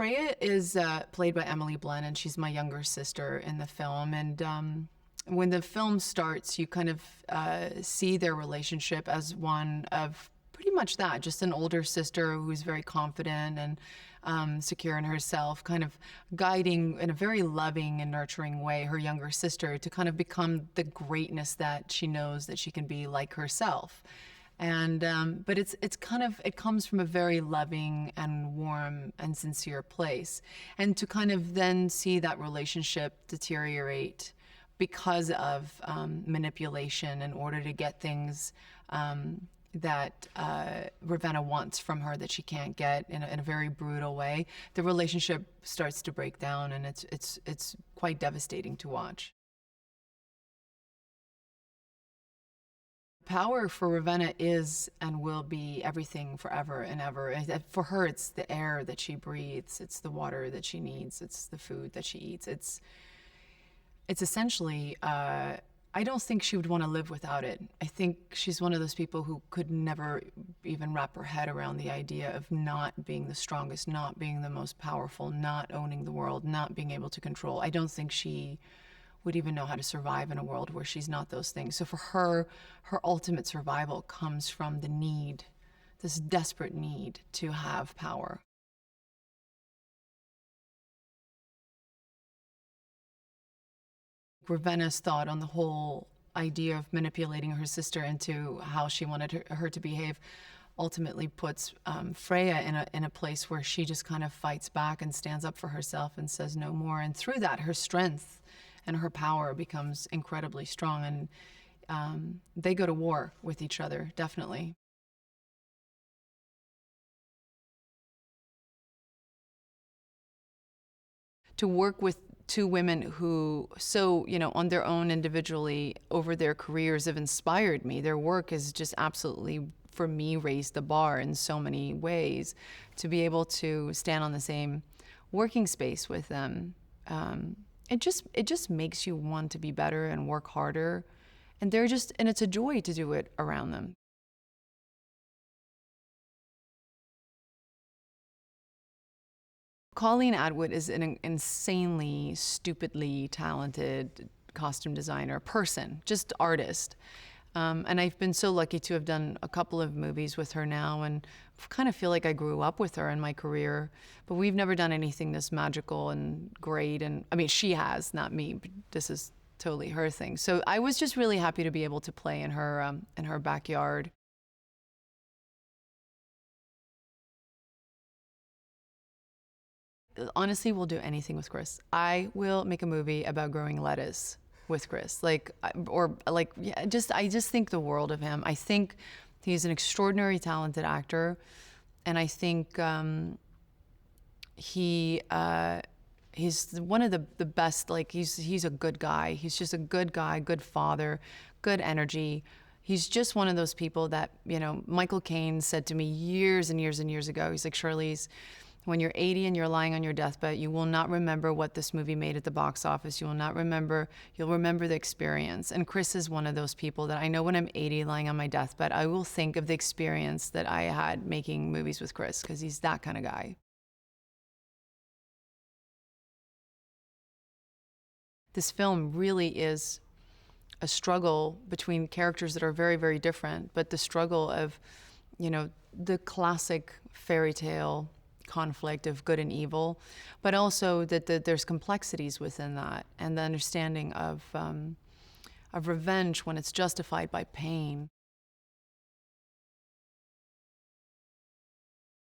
Freya is played by Emily Blunt, and she's my younger sister in the film. And when the film starts, you kind of see their relationship as one of pretty much that, just an older sister who's very confident and secure in herself, kind of guiding in a very loving and nurturing way her younger sister to kind of become the greatness that she knows that she can be like herself. And but it comes from a very loving and warm and sincere place. And to kind of then see that relationship deteriorate because of manipulation in order to get things that Ravenna wants from her that she can't get in a very brutal way, the relationship starts to break down, and it's quite devastating to watch. Power for Ravenna is and will be everything forever and ever. For her, it's the air that she breathes, it's the water that she needs, it's the food that she eats. It's essentially, I don't think she would want to live without it. I think she's one of those people who could never even wrap her head around the idea of not being the strongest, not being the most powerful, not owning the world, not being able to control. I don't think she would even know how to survive in a world where she's not those things. So for her, her ultimate survival comes from the need, this desperate need to have power. Ravenna's thought on the whole idea of manipulating her sister into how she wanted her to behave ultimately puts Freya in a place where she just kind of fights back and stands up for herself and says no more. And through that, her strength and her power becomes incredibly strong. And they go to war with each other, definitely. To work with two women who on their own individually over their careers have inspired me. Their work has just absolutely, for me, raised the bar in so many ways. To be able to stand on the same working space with them, it just makes you want to be better and work harder. And it's a joy to do it around them. Colleen Atwood is an insanely, stupidly talented costume designer, person, just artist. And I've been so lucky to have done a couple of movies with her now, and kind of feel like I grew up with her in my career. But we've never done anything this magical and great. And I mean, she has, not me. But this is totally her thing. So I was just really happy to be able to play in her backyard. Honestly, we'll do anything with Chris. I will make a movie about growing lettuce with Chris. I just think the world of him. I think he's an extraordinary talented actor, and I think he's one of the best. He's a good guy. He's just a good guy, good father, good energy. He's just one of those people that, Michael Caine said to me years and years and years ago. He's like, Charlize, when you're 80 and you're lying on your deathbed, you will not remember what this movie made at the box office. You will not remember, you'll remember the experience. And Chris is one of those people that I know when I'm 80 lying on my deathbed, I will think of the experience that I had making movies with Chris, because he's that kind of guy. This film really is a struggle between characters that are very, very different, but the struggle of, the classic fairy tale conflict of good and evil, but also that there's complexities within that, and the understanding of revenge when it's justified by pain.